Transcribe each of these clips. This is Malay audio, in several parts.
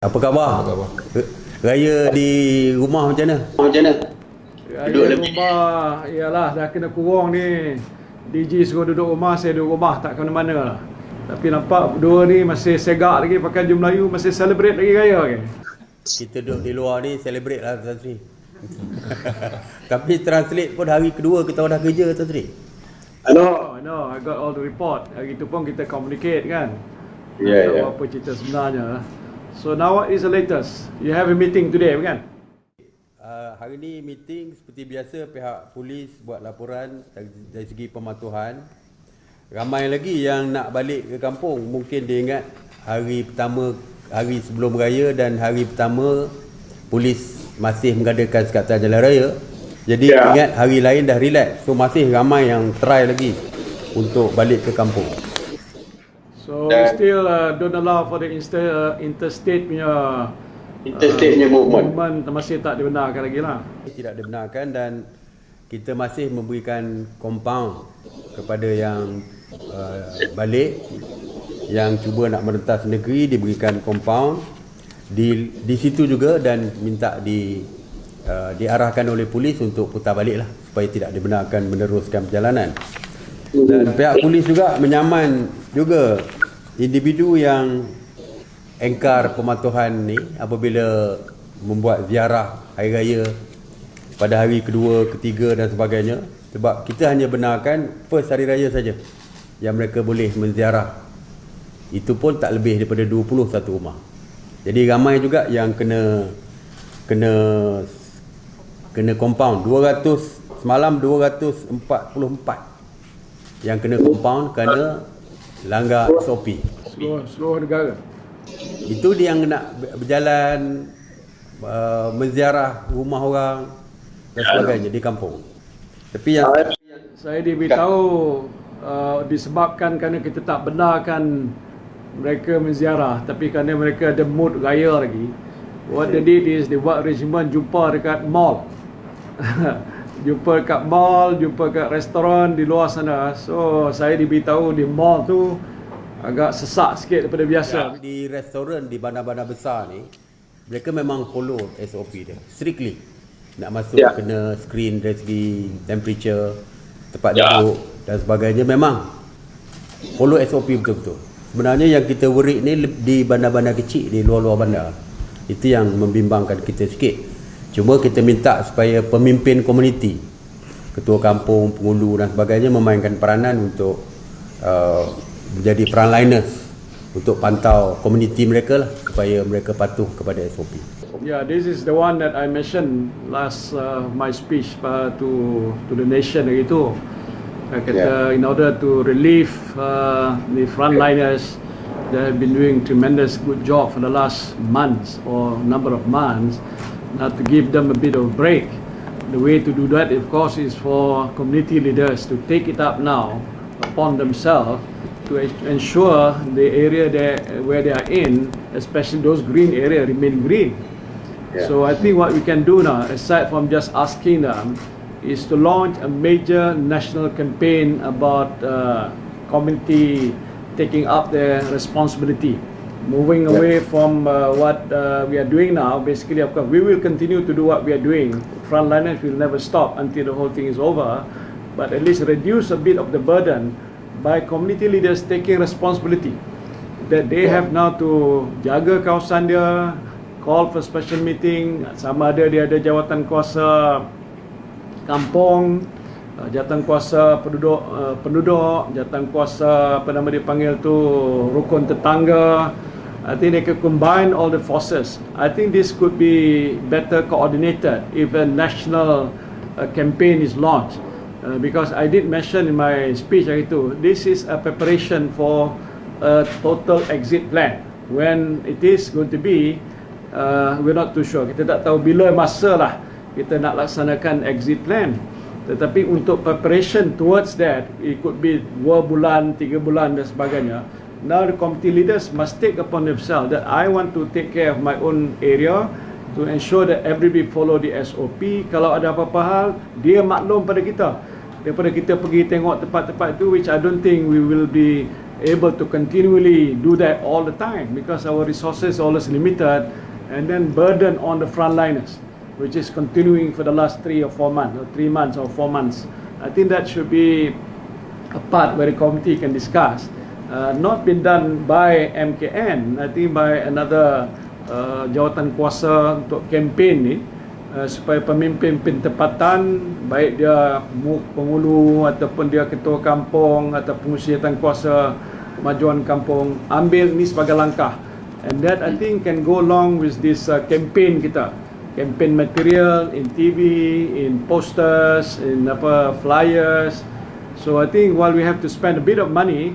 Apa khabar? Raya di rumah macam mana? Raya rumah, iyalah dah kena kurung ni. DG suruh duduk rumah, saya duduk rumah, tak ke mana-mana lah. Tapi nampak dua ni masih segak lagi, pakai baju Melayu, masih celebrate lagi raya lagi. Kita duduk di luar ni, celebrate lah Tuan Sri. Tapi translate pun hari kedua kita dah kerja Tuan Sri. I know, I got all the report. Hari tu pun kita communicate kan. Yeah. Apa cerita sebenarnya. So now what is the latest? You have a meeting today kan? Hari ni meeting seperti biasa, pihak polis buat laporan dari segi pematuhan. Ramai lagi yang nak balik ke kampung. Mungkin dia ingat hari pertama, hari sebelum raya dan hari pertama polis masih mengadakan sekatan jalan raya. Jadi ingat hari lain dah relax. So masih ramai yang try lagi untuk balik ke kampung. So we still don't allow for the interstate punya movement masih tak dibenarkan lagi lah. Tidak dibenarkan dan kita masih memberikan compound kepada yang balik, yang cuba nak merentas negeri diberikan compound di situ juga, dan minta diarahkan oleh polis untuk putar balik lah supaya tidak dibenarkan meneruskan perjalanan. Dan pihak polis juga menyaman juga individu yang engkar pematuhan ni apabila membuat ziarah hari raya pada hari kedua, ketiga dan sebagainya, sebab kita hanya benarkan first hari raya saja yang mereka boleh menziarah. Itu pun tak lebih daripada 21 rumah. Jadi ramai juga yang kena compound 200 semalam 244 yang kena compound kerana langgar SOP. Seluruh negara. Itu dia yang nak berjalan menziarah rumah orang dan sebagainya di kampung. Tapi yang saya diberitahu disebabkan kerana kita tak benarkan mereka menziarah, tapi kerana mereka ada mood raya lagi, what they did is they buat regimen jumpa dekat mall. Jumpa dekat mall, jumpa dekat restoran di luar sana. So saya diberitahu di mall tu agak sesak sikit daripada biasa. Di restoran di bandar-bandar besar ni, mereka memang follow SOP dia strictly. Nak masuk kena screen dari segi temperature, tempat duduk dan sebagainya, memang follow SOP betul-betul. Sebenarnya yang kita worry ni di bandar-bandar kecil, di luar-luar bandar. Itu yang membimbangkan kita sikit. Cuma kita minta supaya pemimpin komuniti, ketua kampung, penghulu dan sebagainya memainkan peranan untuk menjadi frontliners untuk pantau komuniti mereka lah, supaya mereka patuh kepada SOP. Yeah, this is the one that I mentioned last my speech to the nation itu. Kata in order to relieve the frontliners, they have been doing tremendous good job for the last months or number of months. Now to give them a bit of break. The way to do that, of course, is for community leaders to take it up now upon themselves to ensure the area where they are in, especially those green areas, remain green. So I think what we can do now, aside from just asking them, is to launch a major national campaign about community taking up their responsibility. Moving away from what we are doing now. Basically, of course, we will continue to do what we are doing. Frontliners will never stop until the whole thing is over. But at least reduce a bit of the burden by community leaders taking responsibility. That they have now to jaga kawasan dia, call for special meeting, sama ada dia ada jawatan kuasa kampung, jawatan kuasa penduduk, jawatan kuasa apa nama dipanggil tu, rukun tetangga. I think they could combine all the forces. I think this could be better coordinated if a national campaign is launched. Because I did mention in my speech itu, this is a preparation for a total exit plan. When it is going to be, we're not too sure. Kita tak tahu bila masa lah kita nak laksanakan exit plan. Tetapi untuk preparation towards that, it could be 2 bulan, 3 bulan dan sebagainya. Now the committee leaders must take upon themselves that I want to take care of my own area to ensure that everybody follow the SOP. Kalau ada apa-apa hal, dia maklum pada kita. daripada kita pergi tengok tempat-tempat itu, which I don't think we will be able to continually do that all the time because our resources are always limited, and then burden on the frontliners, which is continuing for the last 3 or 4 months, or 3 months or 4 months. I think that should be a part where the committee can discuss. Not been done by MKN, I think by another jawatan kuasa untuk kempen ni, supaya pemimpin tempatan, baik dia penghulu ataupun dia ketua kampung atau pengurusi jawatan kuasa kemajuan kampung, ambil ni sebagai langkah, and that I think can go along with this campaign kita, campaign material in TV, in posters, in flyers. So I think while we have to spend a bit of money,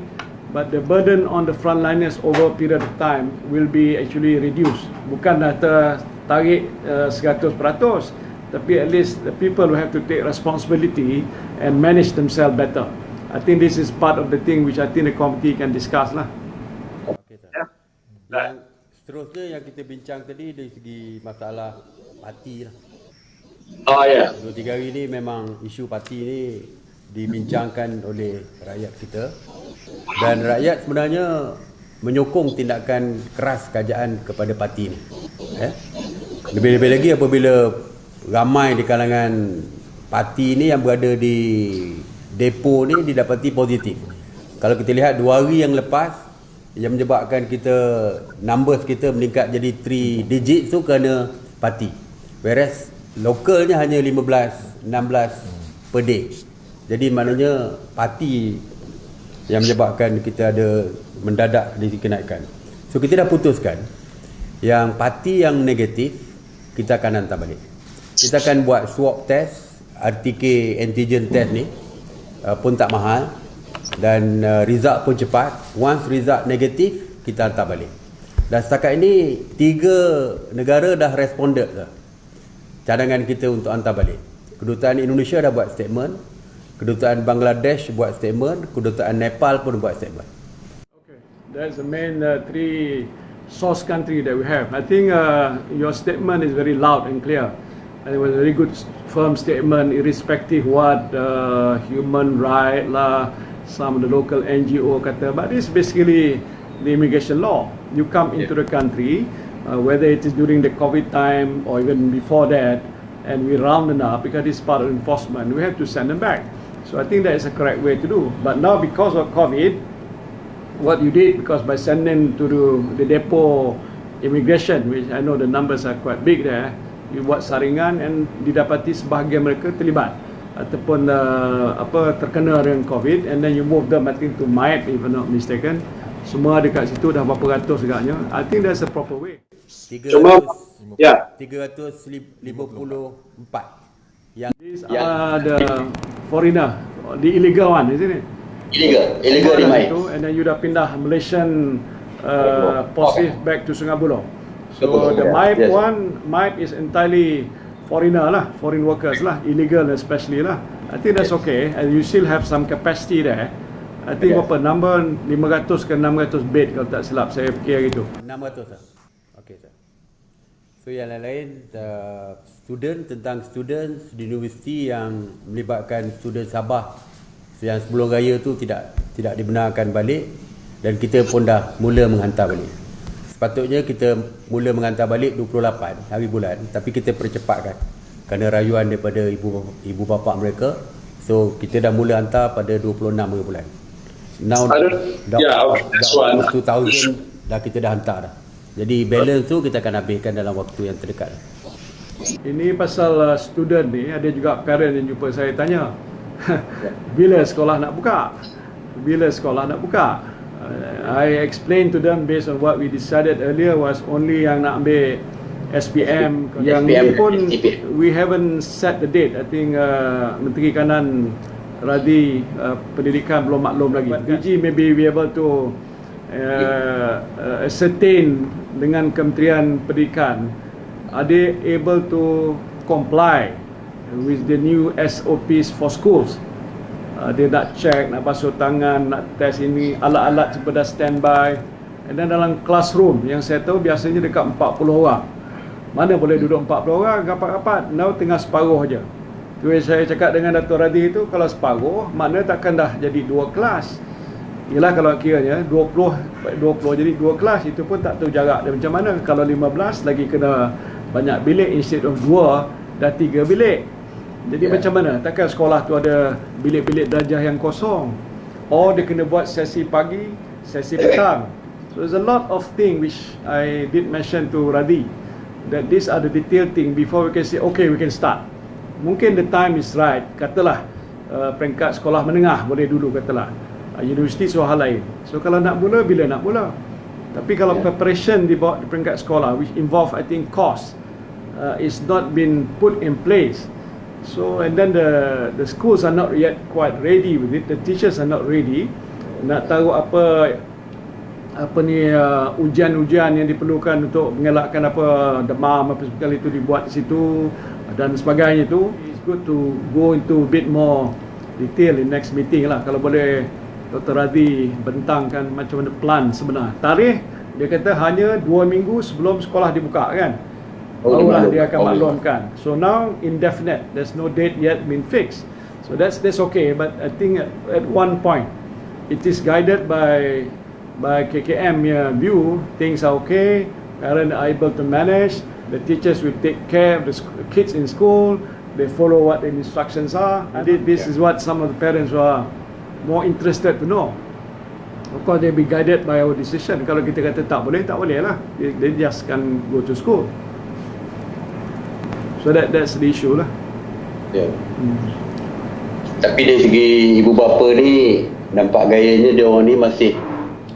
but the burden on the frontliners over a period of time will be actually reduced. Bukan dah tarik 100%, tapi at least the people will have to take responsibility and manage themselves better. I think this is part of the thing which I think the committee can discuss lah. Okay, yang seterusnya yang kita bincang tadi dari segi masalah parti lah. Oh ya. 2-3 hari ni memang isu parti ni dibincangkan oleh rakyat kita, dan rakyat sebenarnya menyokong tindakan keras kerajaan kepada parti ni. Lebih-lebih lagi apabila ramai di kalangan parti ni yang berada di depo ni didapati positif. Kalau kita lihat 2 hari yang lepas, yang menyebabkan numbers kita meningkat jadi 3 digit tu kerana parti, whereas lokalnya hanya 15-16 per day. Jadi maknanya parti yang menyebabkan kita ada mendadak di kenaikan. So kita dah putuskan yang parti yang negatif kita akan hantar balik. Kita akan buat swab test, RTK antigen test ni pun tak mahal, dan result pun cepat. Once result negatif, kita hantar balik. Dan setakat ini 3 negara dah responded dah cadangan kita untuk hantar balik. Kedutaan Indonesia dah buat statement, Kedutaan Bangladesh buat statement, Kedutaan Nepal pun buat statement. Okay, that's the main 3 source country that we have. I think your statement is very loud and clear. And it was a very good firm statement, irrespective what human right lah, some of the local NGO kata. But this is basically the immigration law. You come into the country, whether it is during the COVID time or even before that, and we round them up because it's part of enforcement, we have to send them back. So I think that is a correct way to do. But now because of COVID, what you did, because by sending to the depot immigration, which I know the numbers are quite big there, you buat saringan and didapati sebahagian mereka terlibat ataupun terkena dengan COVID, and then you move them I think to MIAP if I'm not mistaken. Semua dekat situ dah berapa ratus agaknya. I think that's a proper way. 354 yang These are the foreigner, the illegal one, isn't it? Illegal di main. And then you dah pindah Malaysian positive back to Sungai Buloh. So the MIAP one, MIAP is entirely foreigner lah, foreign workers lah, illegal especially lah. I think that's okay, and you still have some capacity there. I think berapa number 500 ke 600 bed kalau tak silap saya fikir gitu. 600 lah. Okey sir. So yang lain-lain tentang students di universiti yang melibatkan student Sabah yang sebelum raya tu tidak dibenarkan balik, dan kita pun dah mula menghantar balik. Sepatutnya kita mula menghantar balik 28 hari bulan, tapi kita percepatkan kerana rayuan daripada ibu bapa mereka. So kita dah mula hantar pada 26 hari bulan. Now that's one. 2000 dah kita dah hantar dah. Jadi balance tu kita akan habiskan dalam waktu yang terdekat. Ini pasal student ni, ada juga parent yang jumpa saya tanya, bila sekolah nak buka? Bila sekolah nak buka? I explained to them based on what we decided earlier was only yang nak ambil SPM. Yang ni pun we haven't set the date. I think Menteri Kanan Radhi Pendidikan belum maklum lagi. But DG maybe be able to ascertain dengan Kementerian Pendidikan, are they able to comply with the new SOPs for schools? Dia nak check, nak basuh tangan, nak test ini, alat-alat semua dah standby. And then dalam classroom yang saya tahu biasanya dekat 40 orang. Mana boleh duduk 40 orang rapat-rapat, now tengah separuh je. Tu yang saya cakap dengan Dato' Radhi itu, kalau separuh, makna takkan dah jadi 2 kelas. Yelah kalau kiranya 20 jadi 2 kelas, itu pun tak tahu jarak dia macam mana. Kalau 15 lagi kena banyak bilik, instead of 2 dah 3 bilik. Jadi macam mana? Takkan sekolah tu ada bilik-bilik darjah yang kosong. Or dia kena buat sesi pagi, sesi petang. So there's a lot of thing which I did mention to Radhi, that these are the detailed thing before we can say okay, we can start. Mungkin the time is right, katalah peringkat sekolah menengah boleh dulu, katalah universiti soal hal lain. So kalau nak mula, bila nak mula. Tapi kalau preparation di bawah di peringkat sekolah, which involve I think cost, is not been put in place. So and then the schools are not yet quite ready with it, the teachers are not ready. Nak tahu apa ni ujian-ujian yang diperlukan untuk mengelakkan apa demam apa sekali itu dibuat di situ dan sebagainya itu. It's good to go into a bit more detail in next meeting lah. Kalau boleh Dr. Radhi bentangkan macam mana plan sebenar. Tarikh dia kata hanya 2 minggu sebelum sekolah dibuka kan. Barulah dia akan maklumkan. So now indefinite, there's no date yet been fixed. So that's okay, but I think at one point it is guided by KKM view, things are okay, parents are able to manage, the teachers will take care of the kids in school, they follow what the instructions are. And this is what some of the parents are more interested to know. Of course they be guided by our decision. Kalau kita kata tak boleh lah, they just can go to school. So that's the issue lah. Tapi dari segi ibu bapa ni, nampak gayanya dia orang ni masih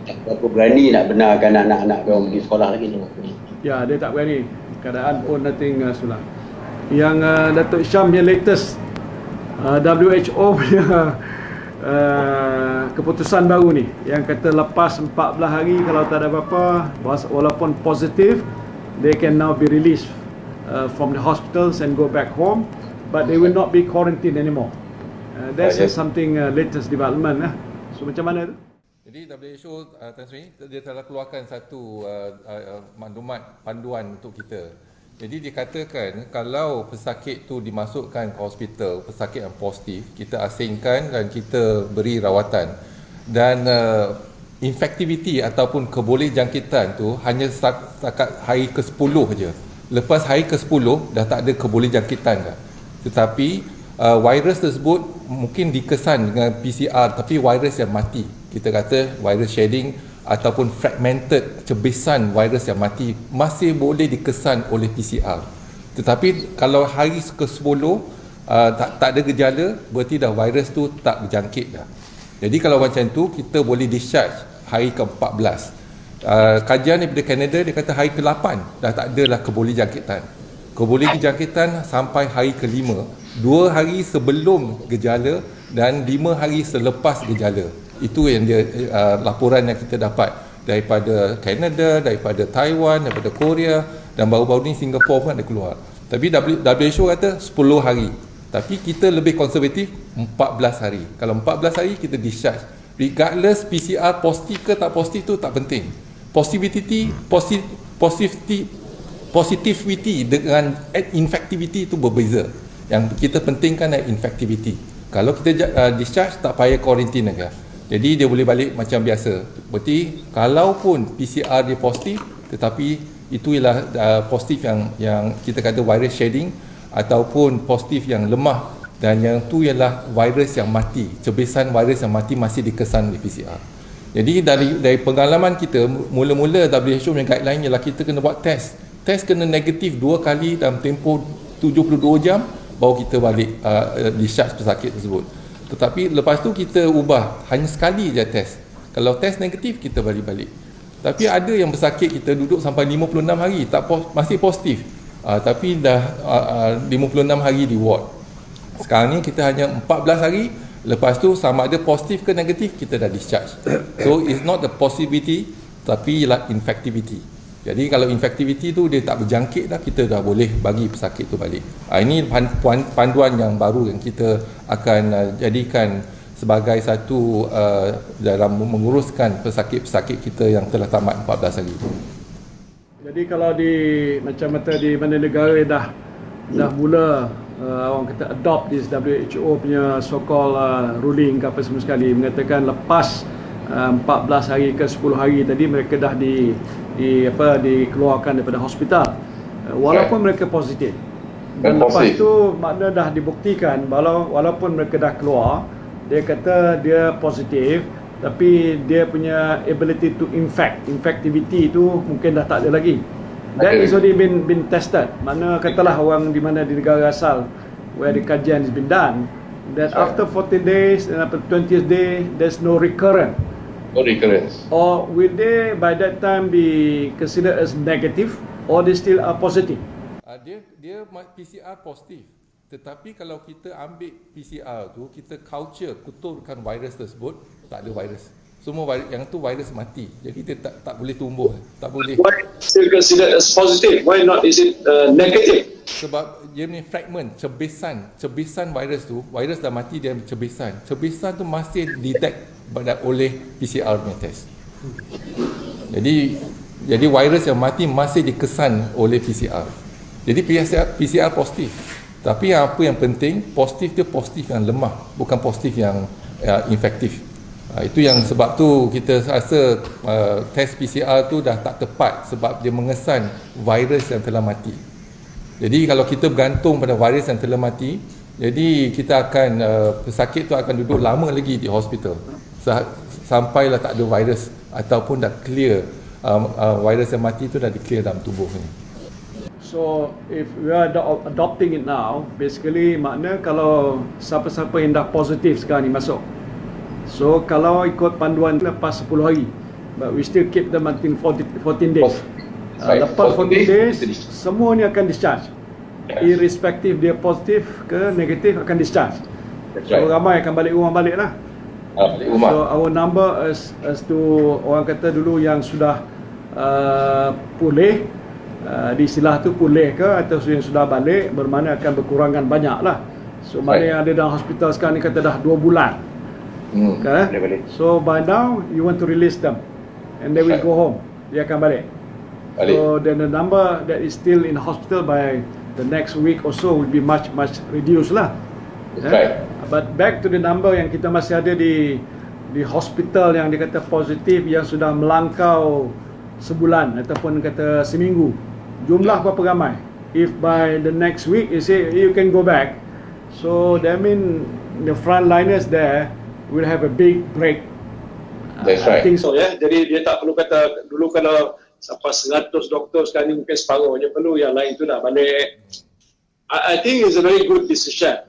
tak berapa berani nak benarkan anak-anak dia orang pergi sekolah lagi ni. Ya, dia tak berani. Keadaan pun nothing sulah. Yang Datuk Syam yang latest WHO punya keputusan baru ni yang kata lepas 14 hari kalau tak ada apa-apa, walaupun positif, they can now be released from the hospitals and go back home, but they will not be quarantined anymore. That's something latest development. So macam mana tu? Jadi WHO Tan Sri, dia telah keluarkan satu maklumat panduan untuk kita. Jadi dikatakan kalau pesakit tu dimasukkan ke hospital, pesakit yang positif, kita asingkan dan kita beri rawatan. Dan infectivity ataupun kebolehjangkitan tu hanya setakat hari ke-10 saja. Lepas hari ke-10 dah tak ada kebolehjangkitan dah. Tetapi virus tersebut mungkin dikesan dengan PCR, tapi virus yang mati. Kita kata virus shedding ataupun fragmented, cebisan virus yang mati masih boleh dikesan oleh PCR. Tetapi kalau hari ke-10 tak ada gejala, berarti dah virus tu tak berjangkit dah. Jadi kalau macam tu kita boleh discharge hari ke-14. Kajian daripada Kanada dia kata hari ke-8 dah tak adalah kebolehjangkitan. Kebolehjangkitan sampai hari ke-5, 2 hari sebelum gejala dan 5 hari selepas gejala. Itu yang dia laporan yang kita dapat daripada Kanada, daripada Taiwan, daripada Korea, dan baru-baru ni Singapura pun ada keluar. Tapi WHO kata 10 hari. Tapi kita lebih konservatif 14 hari. Kalau 14 hari kita discharge. Regardless PCR positif ke tak positif tu tak penting. Positivity dengan infectivity itu berbeza. Yang kita pentingkan adalah infectivity. Kalau kita discharge tak payah quarantine lagi. Jadi dia boleh balik macam biasa. Berarti kalaupun PCR dia positif, tetapi itu ialah positif yang kita kata virus shedding ataupun positif yang lemah, dan yang tu ialah virus yang mati, cebisan virus yang mati masih dikesan di PCR. Jadi dari pengalaman kita, mula-mula WHO punya guideline ialah kita kena buat test. Test kena negatif 2 kali dalam tempoh 72 jam baru kita balik discharge pesakit tersebut. Tetapi lepas tu kita ubah, hanya sekali je test. Kalau test negatif kita balik-balik. Tapi ada yang pesakit kita duduk sampai 56 hari masih positif. Tapi dah 56 hari di ward. Sekarang ni kita hanya 14 hari, lepas tu sama ada positif ke negatif kita dah discharge. So it's not the possibility, tapi ialah infectivity. Jadi kalau infectivity tu dia tak berjangkit dah, kita dah boleh bagi pesakit tu balik. Ini panduan yang baru yang kita akan jadikan sebagai satu dalam menguruskan pesakit-pesakit kita yang telah tamat 14 hari. Jadi kalau di mana negara dah mula orang kata adopt this WHO punya so-called ruling ke apa semua sekali, mengatakan lepas 14 hari ke 10 hari tadi mereka dah dikeluarkan daripada hospital, walaupun mereka positif. Dan lepas tu makna dah dibuktikan walaupun mereka dah keluar, dia kata dia positif, tapi dia punya ability to infectivity tu mungkin dah tak ada lagi. That is already been tested. Makna katalah orang di mana di negara asal where the kajian has been done, that after 14 days and after 20th day there's no recurrence. No recurrence. Or will they by that time be considered as negative, or they still are positive? Dia PCR positif. Tetapi kalau kita ambil PCR tu, kita culture, kuturkan virus tersebut, tak ada virus. Semua virus, yang tu virus mati. Jadi dia tak boleh tumbuh, tak boleh. Why still considered as positive? Why not is it negative? Sebab dia ni fragment, cebisan virus tu, virus dah mati, dia cebisan. Cebisan tu masih detect oleh PCR punya test. Jadi virus yang mati masih dikesan oleh PCR. Jadi PCR positif. Tapi apa yang penting, positif dia positif yang lemah, bukan positif yang infektif. Itu yang sebab tu kita rasa test PCR tu dah tak tepat sebab dia mengesan virus yang telah mati. Jadi kalau kita bergantung pada virus yang telah mati, jadi kita akan pesakit tu akan duduk lama lagi di hospital sampailah tak ada virus ataupun dah clear virus yang mati tu dah di-clear dalam tubuh ni. So if we are adopting it now, basically makna kalau siapa-siapa yang dah positif sekarang ni masuk, so kalau ikut panduan lepas 10 hari, but we still keep them until 14 days. Lepas 14 days, semua ni akan discharge. Irrespective dia positif ke negatif, akan discharge. So ramai akan balik rumah balik lah. So our number as to orang kata dulu yang sudah pulih, di istilah tu pulih ke atau yang sudah balik, bermakna akan berkurangan banyak lah. So mana yang ada dalam hospital sekarang ni kata dah 2 bulan. So by now you want to release them and they will go home. Dia akan balik. So then the number that is still in hospital by the next week or so will be much reduced lah. But back to the number yang kita masih ada di hospital yang dikata positif yang sudah melangkau sebulan ataupun kata seminggu. Jumlah berapa ramai? If by the next week you say you can go back, so that mean the frontliners there will have a big break. That's right. I think so, ya. Jadi dia tak perlu kata dulu kalau sampai 100 doktor, sekarang ni mungkin separuh je perlu, yang lain tu dah balik. I think it's a very good decision.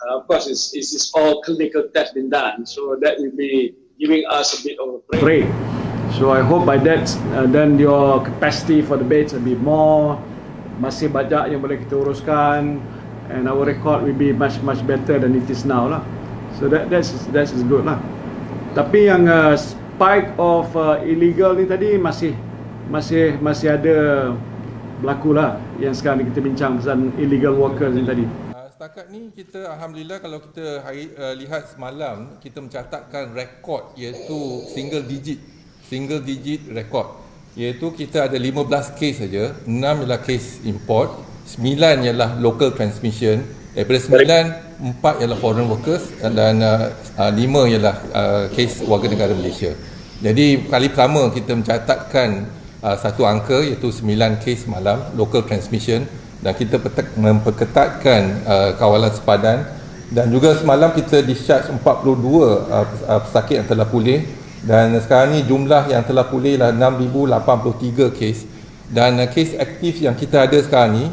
Of course, it's all clinical test been done, so that will be giving us a bit of a break. So I hope by that then your capacity for the beds will be more, masih banyak yang boleh kita uruskan, and our record will be much better than it is now lah. So that's good lah. Tapi yang spike of illegal ni tadi masih ada berlaku lah, yang sekarang ni kita bincang pasal illegal workers ni tadi. Setakat ni kita alhamdulillah kalau kita lihat semalam kita mencatatkan rekod iaitu single digit rekod, iaitu kita ada 15 kes saja, 6 ialah kes import, 9 ialah local transmission, daripada 9 4 ialah foreign workers dan 5 ialah kes warga negara Malaysia. Jadi kali pertama kita mencatatkan satu angka iaitu 9 kes malam local transmission, dan kita memperketatkan kawalan sepadan, dan juga semalam kita discharge 42 pesakit yang telah pulih, dan sekarang ni jumlah yang telah pulih lah 6,083 kes, dan kes aktif yang kita ada sekarang ni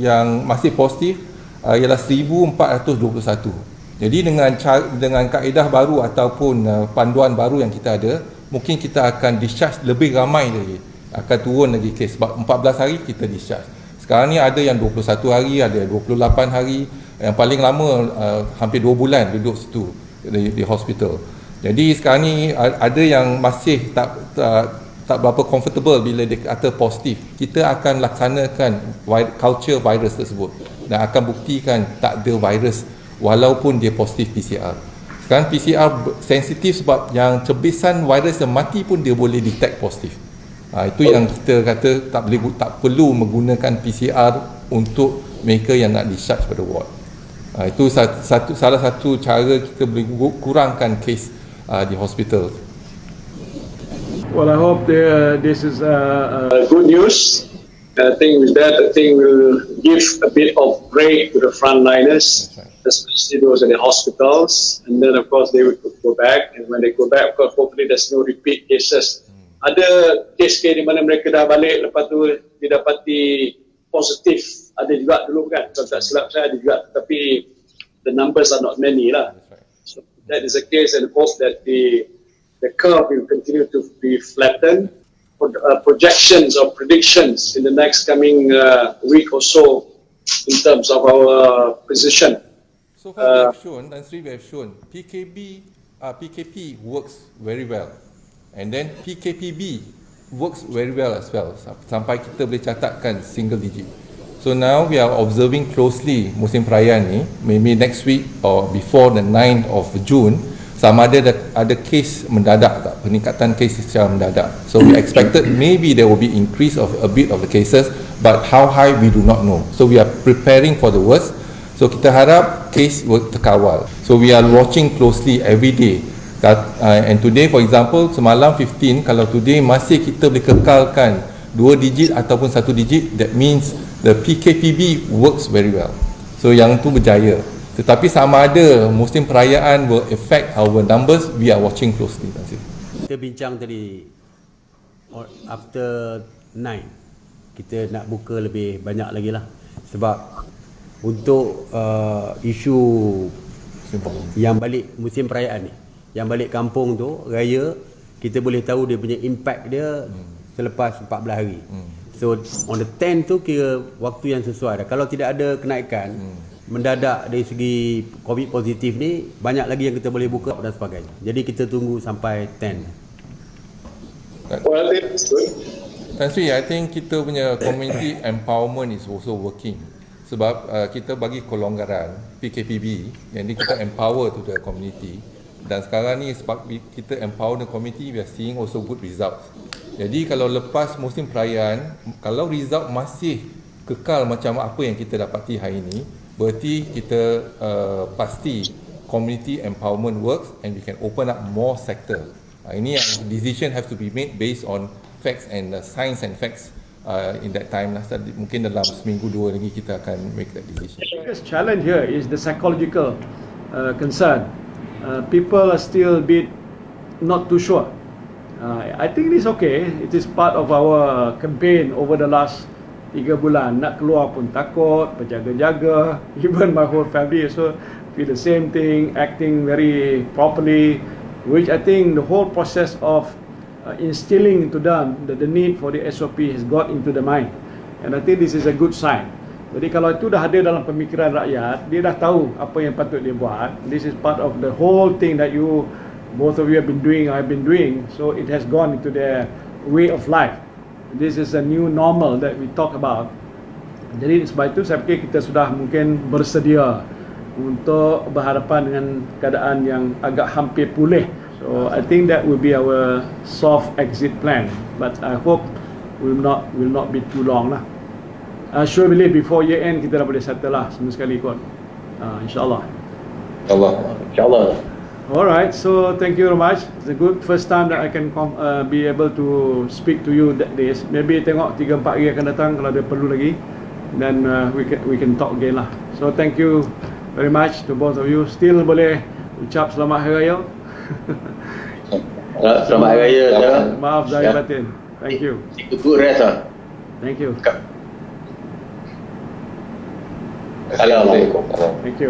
yang masih positif ialah 1,421. Jadi dengan kaedah baru ataupun panduan baru yang kita ada, mungkin kita akan discharge lebih ramai lagi, akan turun lagi kes, sebab 14 hari kita discharge. Sekarang ni ada yang 21 hari, ada yang 28 hari, yang paling lama hampir 2 bulan duduk situ di hospital. Jadi sekarang ni ada yang masih tak berapa comfortable bila dia kata positif. Kita akan laksanakan culture virus tersebut dan akan buktikan tak ada virus walaupun dia positif PCR. Sekarang PCR sensitif sebab yang cebisan virus yang mati pun dia boleh detect positif. Itu yang kita kata tak perlu menggunakan PCR untuk mereka yang nak discharge pada ward. Itu salah satu cara kita boleh kurangkan kes di hospital. Well, I hope this is Good news. I think with that, I think we'll give a bit of break to the frontliners, especially those in the hospitals. And then, of course, they will go back. And when they go back, of course, hopefully there's no repeat cases. Ada kes di mana mereka dah balik, lepas tu didapati positif. Ada juga dulu kan, kalau tak silap saya ada juga. Tapi the numbers are not many lah. So that is the case, and hope that the curve will continue to be flattened. Projections or predictions in the next coming week or so in terms of our position. So far we have shown PKP works very well, and then PKPB works very well as well, sampai kita boleh catatkan single digit. So now we are observing closely musim perayaan ni, maybe next week or before the 9th of June, sama ada kes mendadak tak, peningkatan kes secara mendadak. So we expected maybe there will be increase of a bit of the cases, but how high we do not know. So we are preparing for the worst. So kita harap case will terkawal. So we are watching closely every day. And today for example, semalam 15, kalau today masih kita boleh kekalkan 2 digit ataupun 1 digit, that means the PKPB works very well. So yang tu berjaya. Tetapi sama ada musim perayaan will affect our numbers, we are watching closely. Kita bincang tadi, after 9 kita nak buka lebih banyak lagi lah. Sebab untuk isu yang balik musim perayaan ni, yang balik kampung tu, raya, kita boleh tahu dia punya impact dia selepas 14 hari. So on the 10 tu kira waktu yang sesuai dah. Kalau tidak ada kenaikan mendadak dari segi COVID positif ni, banyak lagi yang kita boleh buka dan sebagainya. Jadi kita tunggu sampai 10. Well, it's good. Tan Sri, I think kita punya community empowerment is also working. Sebab kita bagi kelonggaran PKPB, yang ni kita empower to the community. Dan sekarang ni sebab kita empower the community, we are seeing also good results. Jadi kalau lepas musim perayaan, kalau result masih kekal macam apa yang kita dapati hari ini, berarti kita pasti community empowerment works and we can open up more sector. Ini yang decision have to be made based on facts and science and facts in that time. Mungkin dalam seminggu 2 lagi kita akan make that decision. The biggest challenge here is the psychological concern. People are still a bit not too sure. I think it is okay. It is part of our campaign over the last 3 bulan. Nak keluar pun takut, berjaga-jaga. Even my whole family also feel the same thing, acting very properly, which I think the whole process of instilling into them that the need for the SOP has got into the mind. And I think this is a good sign. Jadi kalau itu dah ada dalam pemikiran rakyat, dia dah tahu apa yang patut dia buat. This is part of the whole thing that both of you have been doing, I have been doing. So it has gone into their way of life. This is a new normal that we talk about. Jadi sebab itu saya fikir kita sudah mungkin bersedia untuk berhadapan dengan keadaan yang agak hampir pulih. So I think that will be our soft exit plan. But I hope will not be too long lah. I sure believe before year end kita dah boleh settle lah semua sekali kot. InsyaAllah. InsyaAllah. Alright, so thank you very much. It's a good first time that I can be able to speak to you that days. Maybe tengok 3-4 hari akan datang kalau ada perlu lagi. Then we can talk again lah. So thank you very much to both of you. Still boleh ucap selamat hari raya. Selamat hari raya. Maaf zahir batin. Thank you. Good rest lah. Thank you. Assalamualaikum. Thank you.